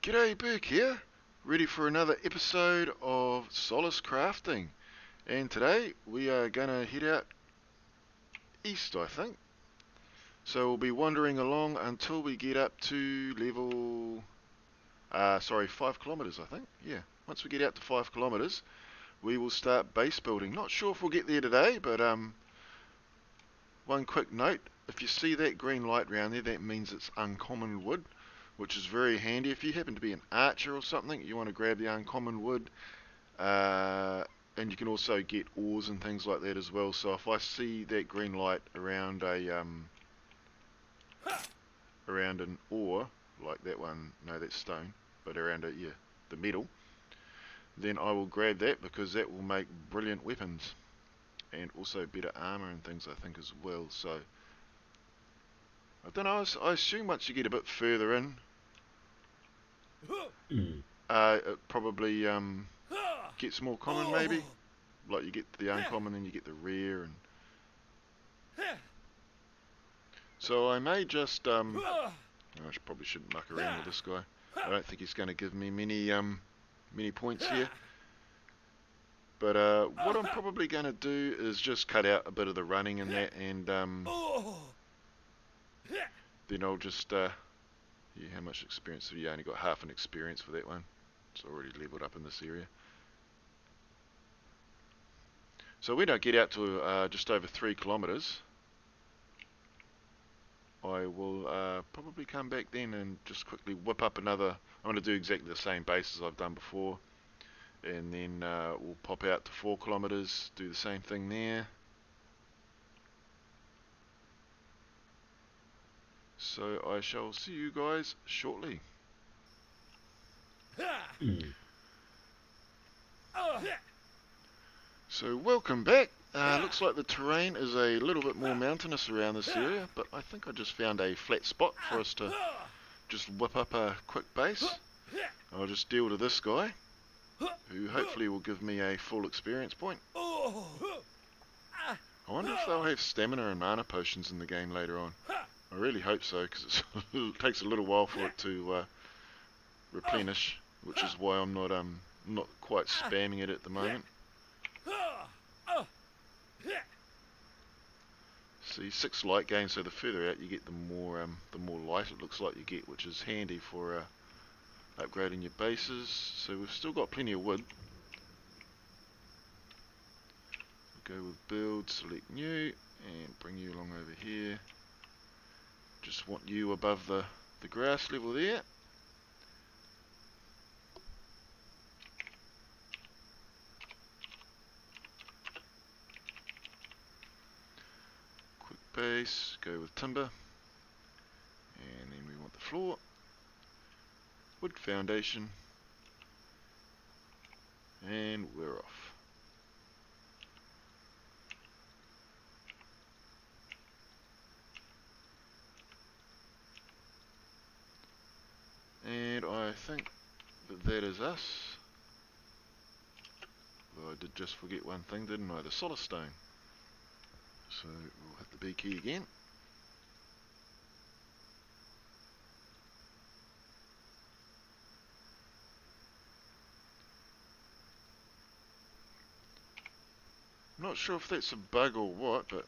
G'day, Burke here, ready for another episode of Solace Crafting. And today we are going to head out east, I think. So we'll be wandering along until we get up to level, 5 kilometers, I think. Yeah, once we get out to 5 kilometers, we will start base building. Not sure if we'll get there today, but one quick note, if you see that green light around there, that means it's uncommon wood, which is very handy. If you happen to be an archer or something, you want to grab the uncommon wood, and you can also get ores and things like that as well. So if I see that green light around around an ore, like that one, no, that's stone, but around the metal, then I will grab that because that will make brilliant weapons and also better armor and things, I think, as well. So I don't know, I assume once you get a bit further in, it probably gets more common, maybe. Like you get the uncommon and you get the rare, and so I may just I probably shouldn't muck around with this guy. I don't think he's going to give me many points here. But what I'm probably going to do is just cut out a bit of the running in that, and then I'll just how much experience have you? Only got half an experience for that one. It's already leveled up in this area. So when I get out to just over 3 kilometers, I will probably come back then and just quickly whip up another. I'm going to do exactly the same base as I've done before, and then we'll pop out to 4 kilometers, do the same thing there. So I shall see you guys shortly. So welcome back. Looks like the terrain is a little bit more mountainous around this area, but I think I just found a flat spot for us to just whip up a quick base. I'll just deal to this guy, who hopefully will give me a full experience point. I wonder if they'll have stamina and mana potions in the game later on. I really hope so, because it takes a little while for it to replenish, which is why I'm not quite spamming it at the moment. See, 6 light gain, so the further out you get, the more light it looks like you get, which is handy for upgrading your bases. So we've still got plenty of wood. We'll go with build, select new, and bring you along over here. Just want you above the grass level there. Quick base, go with timber. And then we want the floor. Wood foundation. And we're off. And I think that is us. Well, I did just forget one thing, didn't I? The Solace stone. So we'll hit the B key again. I'm not sure if that's a bug or what, but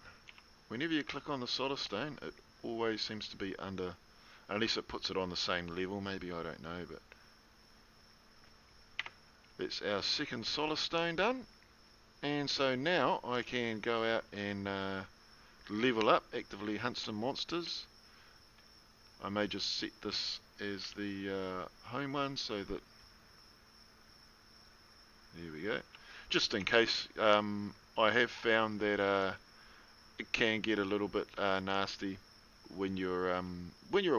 whenever you click on the Solace stone, it always seems to be under. Unless it puts it on the same level, maybe, I don't know, but that's our second Solace stone done. And so now I can go out and level up, actively hunt some monsters. I may just set this as the home one so that, there we go, just in case. I have found that it can get a little bit nasty. When you're a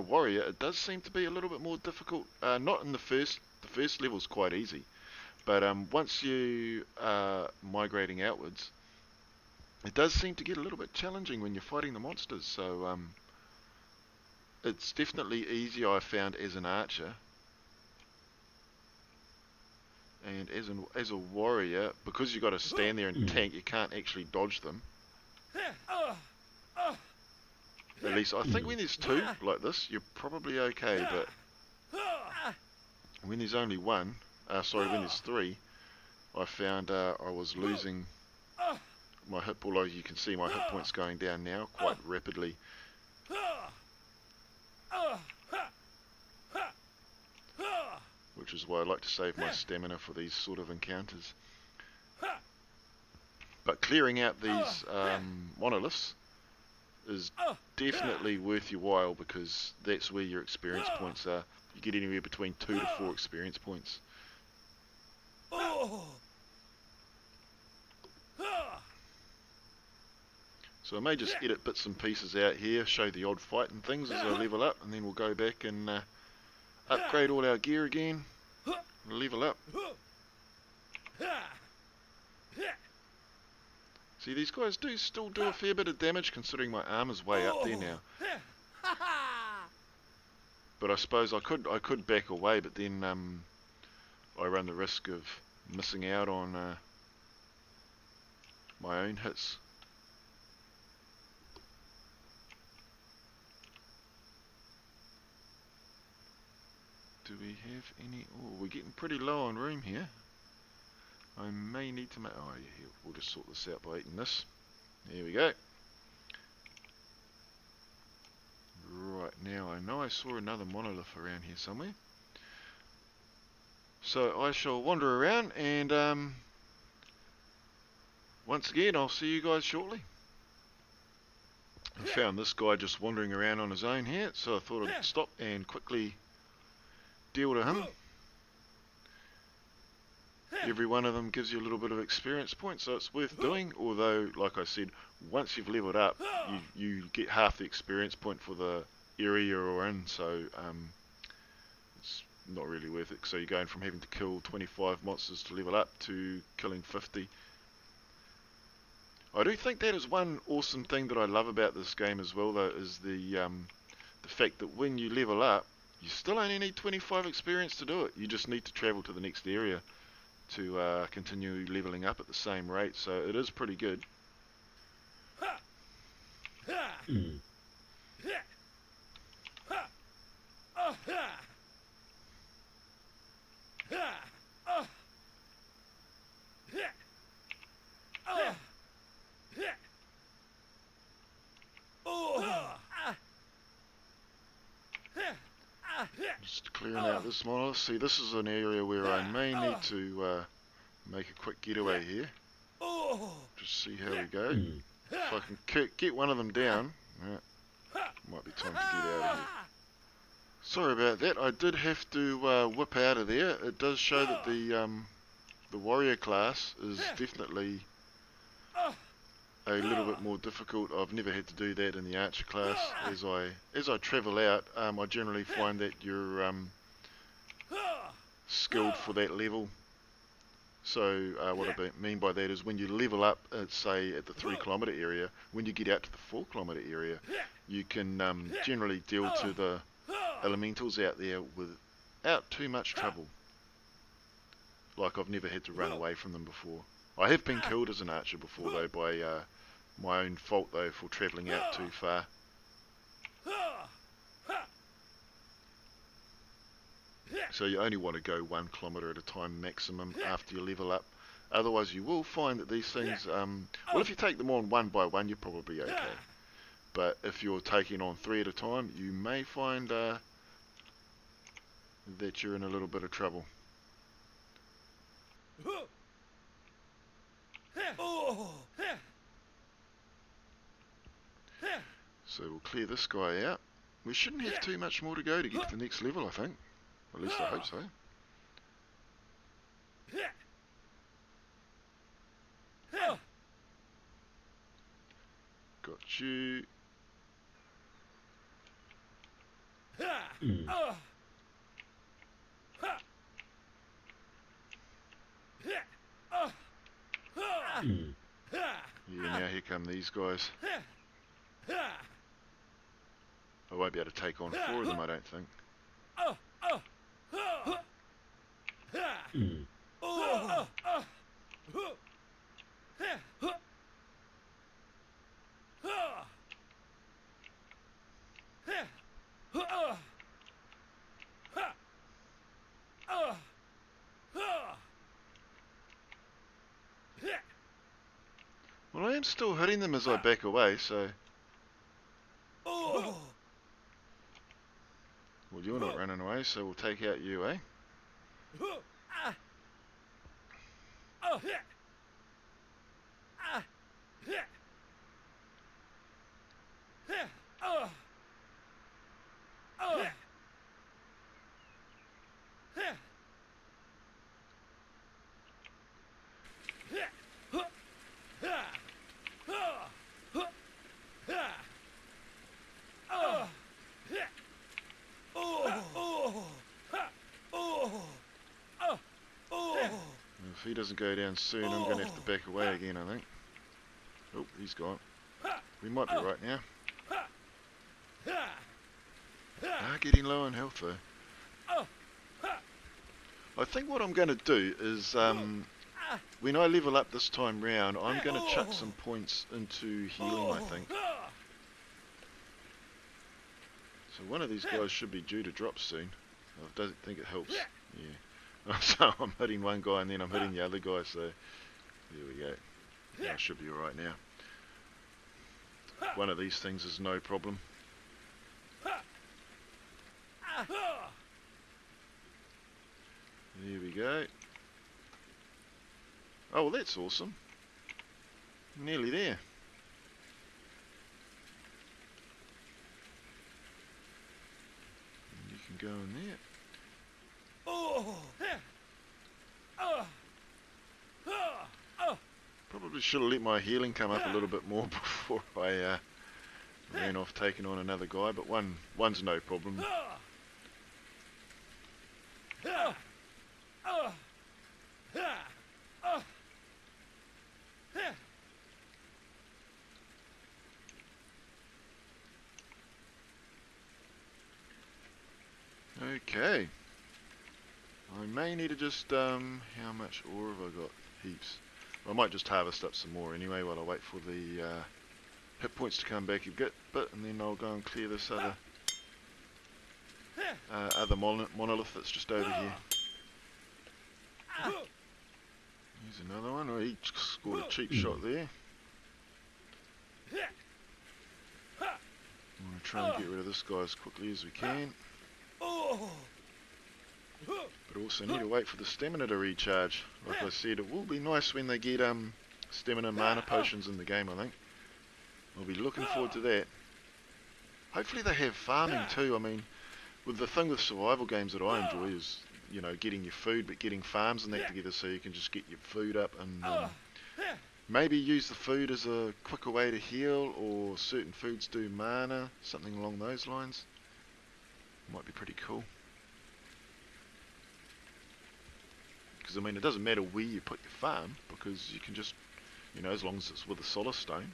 warrior, it does seem to be a little bit more difficult. Not in the first level's quite easy, but once you are migrating outwards, it does seem to get a little bit challenging when you're fighting the monsters. So it's definitely easier, I found, as an archer, and as a warrior, because you've got to stand there and tank. You can't actually dodge them. At least I think when there's 2 like this, you're probably okay, but when there's only one, when there's three, I found I was losing my hit, although you can see my hit points going down now quite rapidly. Which is why I like to save my stamina for these sort of encounters. But clearing out these monoliths is definitely worth your while, because that's where your experience points are. You get anywhere between 2 to 4 experience points. So I may just edit bits and pieces out here, show the odd fight and things as I level up, and then we'll go back and upgrade all our gear again, level up. See, these guys do still do a fair bit of damage, considering my armor's way up there now. But I suppose I could back away, but then I run the risk of missing out on my own hits. Do we have any? Oh, we're getting pretty low on room here. I may need to make... Oh, yeah, we'll just sort this out by eating this. There we go. Right, now I know I saw another monolith around here somewhere. So I shall wander around, and once again I'll see you guys shortly. I found this guy just wandering around on his own here, so I thought I'd stop and quickly deal to him. Every one of them gives you a little bit of experience points, so it's worth doing. Although, like I said, once you've leveled up, you get half the experience point for the area you're in, so it's not really worth it. So you're going from having to kill 25 monsters to level up to killing 50. I do think that is one awesome thing that I love about this game as well, though, is the fact that when you level up, you still only need 25 experience to do it. You just need to travel to the next area to continue leveling up at the same rate, so it is pretty good. Just clearing out this monolith. See, this is an area where I may need to make a quick getaway here. Just see how we go. If I can get one of them down, might be time to get out of here. Sorry about that. I did have to whip out of there. It does show that the warrior class is definitely a little bit more difficult. I've never had to do that in the archer class. As I travel out, I generally find that you're skilled for that level. So what I mean by that is when you level up, say at the 3 kilometre area, when you get out to the 4 kilometre area, you can generally deal to the elementals out there without too much trouble. Like, I've never had to run away from them before. I have been killed as an archer before, though, by my own fault, though, for travelling out too far. So you only want to go 1 kilometre at a time maximum after you level up. Otherwise you will find that these things, well, if you take them on one by one, you're probably okay. But if you're taking on 3 at a time, you may find that you're in a little bit of trouble. So we'll clear this guy out. We shouldn't have too much more to go to get to the next level, I think. At least I hope so. Got you. Yeah, now here come these guys. I won't be able to take on 4 of them, I don't think. am still hitting them as I back away, so... Well, you're not running away, so we'll take out you, eh? If he doesn't go down soon, I'm going to have to back away again, I think. Oh, he's gone. We might be right now. Getting low on health though. I think what I'm going to do is, when I level up this time round, I'm going to chuck some points into healing, I think. So one of these guys should be due to drop soon. I don't think it helps. Yeah. So I'm hitting one guy and then I'm hitting the other guy, so there we go. I should be alright now. One of these things is no problem. There we go. Oh, well, that's awesome. Nearly there. And you can go in there. Probably should have let my healing come up a little bit more before I ran off taking on another guy, but one's no problem. Okay. I may need to just, how much ore have I got? Heaps. I might just harvest up some more anyway while I wait for the hit points to come back a bit, and then I'll go and clear this other monolith that's just over here. Here's another one. Oh, he scored a cheap shot there. I'm going to try and get rid of this guy as quickly as we can. But also need to wait for the stamina to recharge. Like I said, it will be nice when they get stamina mana potions in the game, I think. I'll be looking forward to that. Hopefully they have farming too. I mean, with the thing with survival games that I enjoy is, you know, getting your food, but getting farms and that together so you can just get your food up and maybe use the food as a quicker way to heal, or certain foods do mana, something along those lines. Might be pretty cool. Because I mean, it doesn't matter where you put your farm, because you can just, you know, as long as it's with a Solace stone,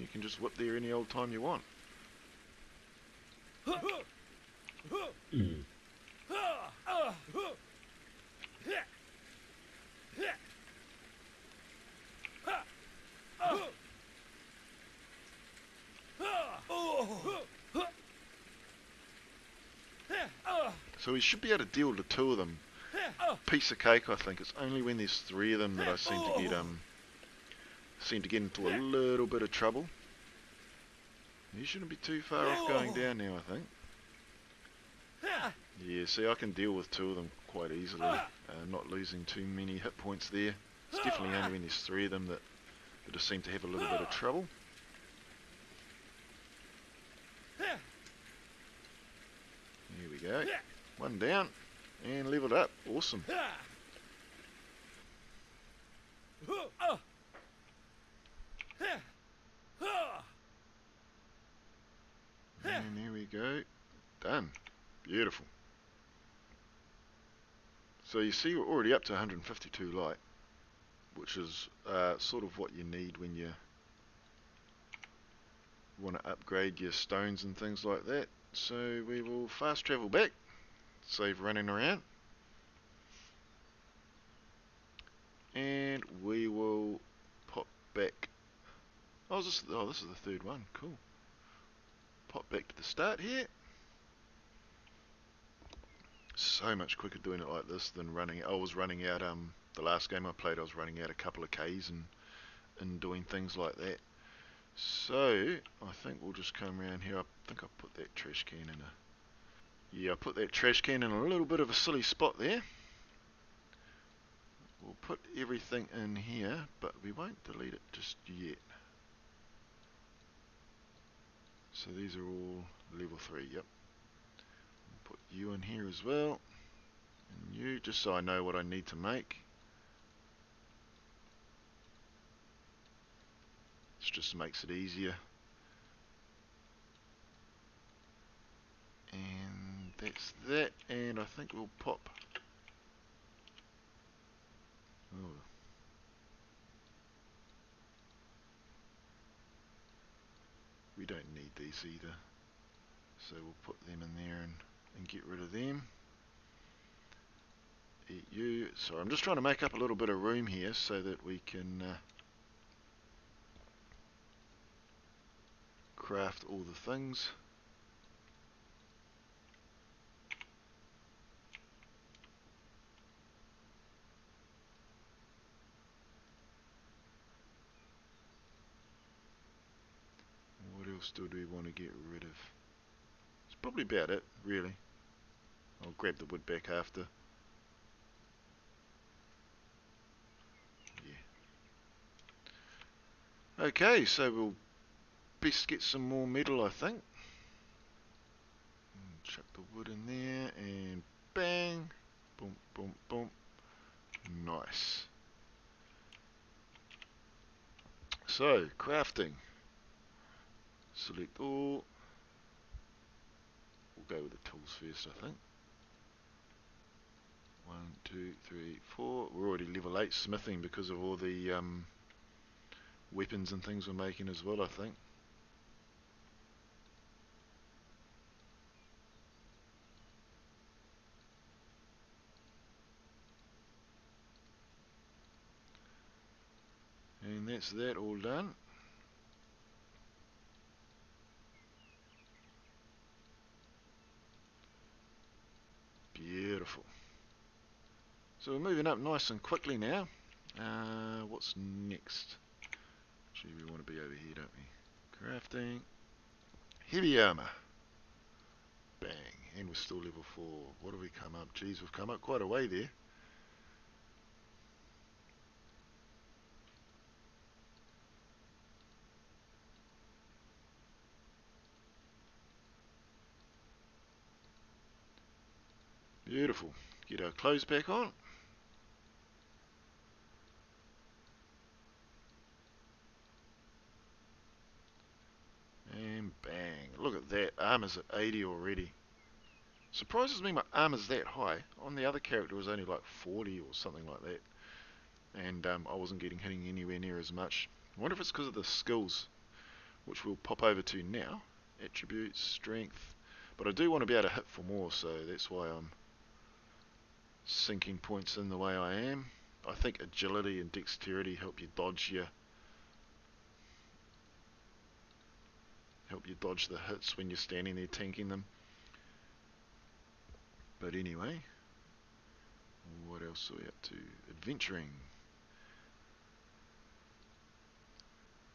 you can just whip there any old time you want. So we should be able to deal with the two of them. Piece of cake, I think. It's only when there's three of them that I seem to get into a little bit of trouble. You shouldn't be too far off going down now, I think. Yeah, see, I can deal with two of them quite easily, not losing too many hit points there. It's definitely only when there's three of them that just seem to have a little bit of trouble. Here we go. One down and leveled up. Awesome. And there we go. Done. Beautiful. So you see we're already up to 152 light, which is sort of what you need when you want to upgrade your stones and things like that. So we will fast travel back, save running around, and we will pop back. Oh, this is the third one. Cool. Pop back to the start here. So much quicker doing it like this than running. I was running out. The last game I played, I was running out a couple of Ks and in doing things like that. So I think we'll just come around here. I think I put that trash can in a I put that trash can in a little bit of a silly spot there. We'll put everything in here, but we won't delete it just yet. So these are all level 3, yep. We'll put you in here as well, and you, just so I know what I need to make. This just makes it easier. And that's that, and I think we'll pop... Oh. We don't need these either. So we'll put them in there and get rid of them. Eat you. So I'm just trying to make up a little bit of room here so that we can craft all the things. What else do we want to get rid of? It's probably about it, really. I'll grab the wood back after. Yeah. Okay, so we'll best get some more metal, I think. Chuck the wood in there, and bang! Boom, boom, boom. Nice. So, crafting. Select all. We'll go with the tools first, I think. 1, 2, 3, 4. We're already level 8 smithing because of all the weapons and things we're making as well, I think. And that's that all done. Beautiful. So we're moving up nice and quickly now. What's next? Actually, we want to be over here, don't we? Crafting. Heavy armor. Bang. And we're still level 4. What have we come up? Geez, we've come up quite a way there. Beautiful. Get our clothes back on. And bang. Look at that. Armor's at 80 already. Surprises me my armor's that high. On the other character it was only like 40 or something like that. And I wasn't getting hitting anywhere near as much. I wonder if it's because of the skills, which we'll pop over to now. Attributes, strength. But I do want to be able to hit for more, so that's why I'm sinking points in the way I am. I think agility and dexterity help you dodge the hits when you're standing there tanking them. But anyway, what else are we up to? Adventuring.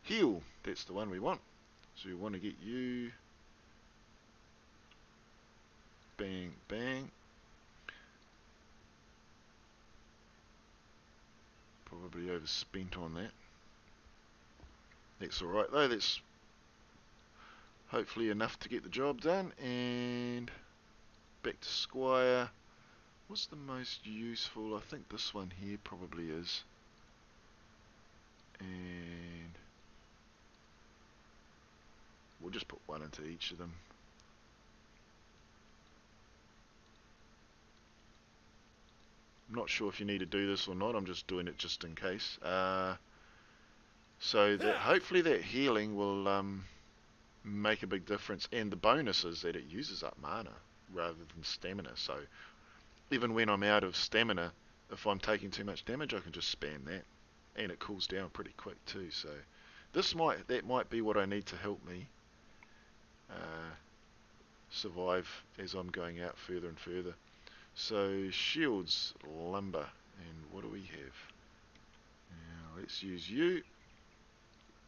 Heal, that's the one we want. So we want to get you. Bang, bang. Probably overspent on that. That's alright though, that's hopefully enough to get the job done. And back to Squire. What's the most useful? I think this one here probably is. And we'll just put one into each of them. I'm not sure if you need to do this or not, I'm just doing it just in case. So that hopefully that healing will make a big difference, and the bonus is that it uses up mana rather than stamina, so even when I'm out of stamina, if I'm taking too much damage I can just spam that, and it cools down pretty quick too. So that might be what I need to help me survive as I'm going out further and further. So shields, lumber, and what do we have? Now let's use you.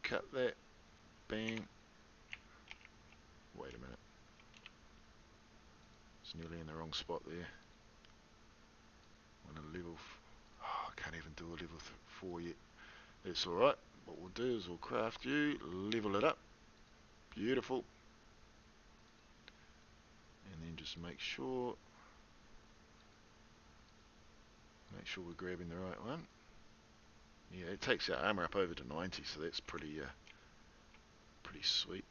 cut that. Bang. Wait a minute. It's nearly in the wrong spot there. On a level... Oh, I can't even do a level 4 yet. That's alright. What we'll do is we'll craft you, level it up. Beautiful. And then just make sure we're grabbing the right one. Yeah, it takes our armor up over to 90, so that's pretty sweet.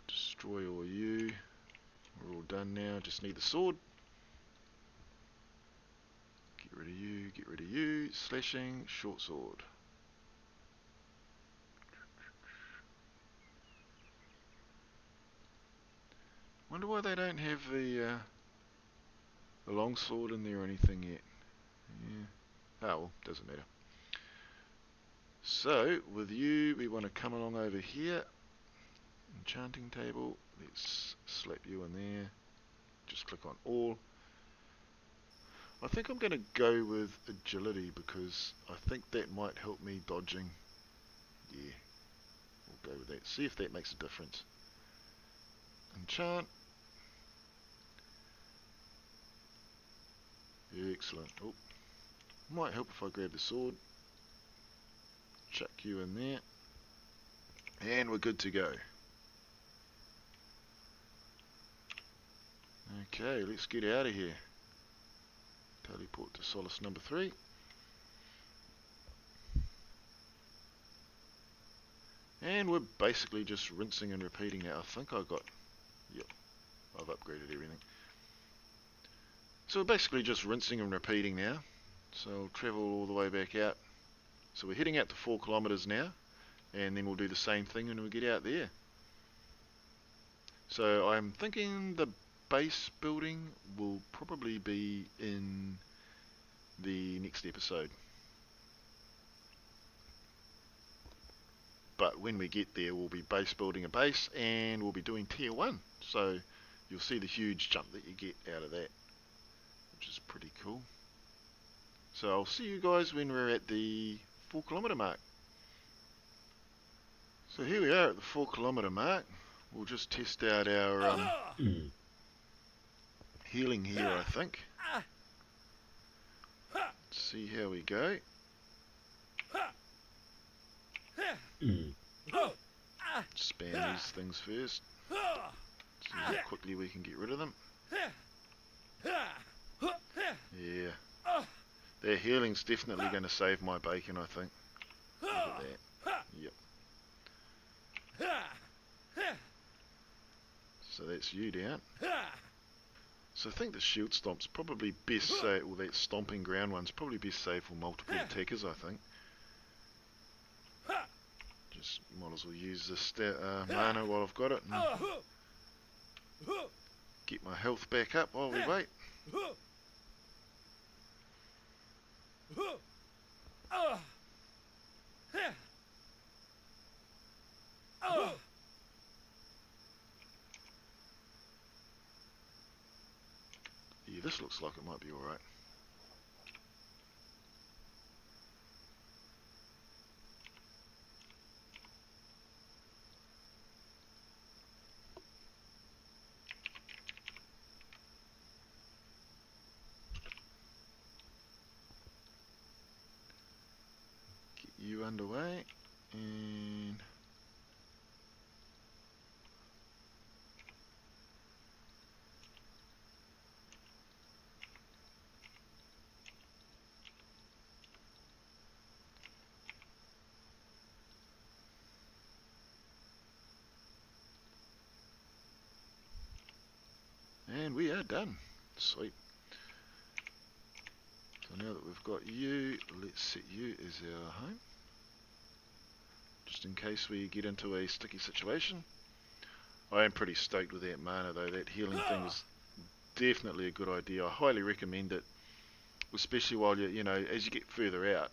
Destroy all you. We're all done now. Just need the sword. Get rid of you. Get rid of you. Slashing. Short sword. Wonder why they don't have the long sword in there or anything yet. Yeah. Oh well, doesn't matter. So, with you, we want to come along over here. Enchanting table. Let's slap you in there. Just click on all. I think I'm going to go with agility because I think that might help me dodging. Yeah, we'll go with that. See if that makes a difference. Enchant. Excellent. Oh, might help if I grab the sword. Chuck you in there. And we're good to go. Okay, let's get out of here. Teleport to Solace number 3. And we're basically just rinsing and repeating now. I think I've upgraded everything. So we're basically just rinsing and repeating now. So I'll travel all the way back out. So we're heading out to 4 kilometers now, and then we'll do the same thing when we get out there. So I'm thinking the base building will probably be in the next episode. But when we get there, we'll be base building a base, and we'll be doing tier 1. So you'll see the huge jump that you get out of that, which is pretty cool. So I'll see you guys when we're at the 4 kilometer mark. So here we are at the 4 kilometer mark. We'll just test out our healing here, I think. See how we go. Spam these things first. See how quickly we can get rid of them. Yeah. Their healing's definitely going to save my bacon, I think. Look at that. Yep. So that's you down. So I think the shield stomp's probably best saved, or that stomping ground one's probably best saved for multiple attackers, I think. Just might as well use this mana while I've got it and get my health back up while we wait. Yeah, this looks like it might be alright. Get you underway, and we are done. Sweet. So now that we've got you, let's set you as our home. Just in case we get into a sticky situation. I am pretty stoked with that mana though. That healing thing is definitely a good idea. I highly recommend it. Especially while you know, as you get further out,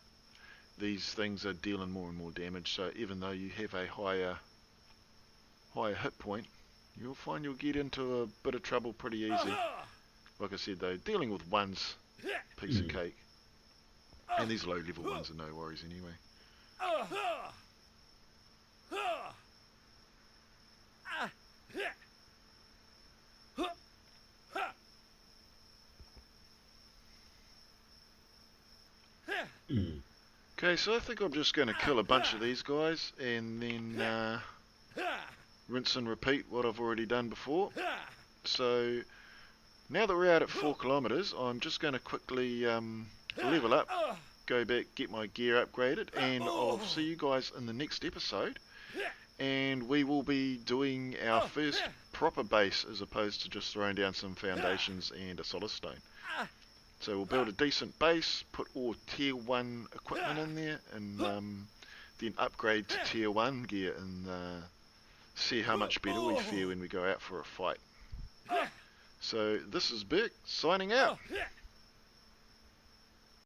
these things are dealing more and more damage. So even though you have a higher hit point, you'll find you'll get into a bit of trouble pretty easy. Like I said though, dealing with one's a piece of cake. And these low level ones are no worries anyway. Okay, so I think I'm just going to kill a bunch of these guys and then rinse and repeat what I've already done before. So now that we're out at 4 kilometers, I'm just going to quickly level up, go back, get my gear upgraded, and I'll see you guys in the next episode. And we will be doing our first proper base as opposed to just throwing down some foundations and a Solace stone. So we'll build a decent base, put all tier 1 equipment in there, and then upgrade to tier 1 gear and see how much better we fare when we go out for a fight. So this is Beck signing out.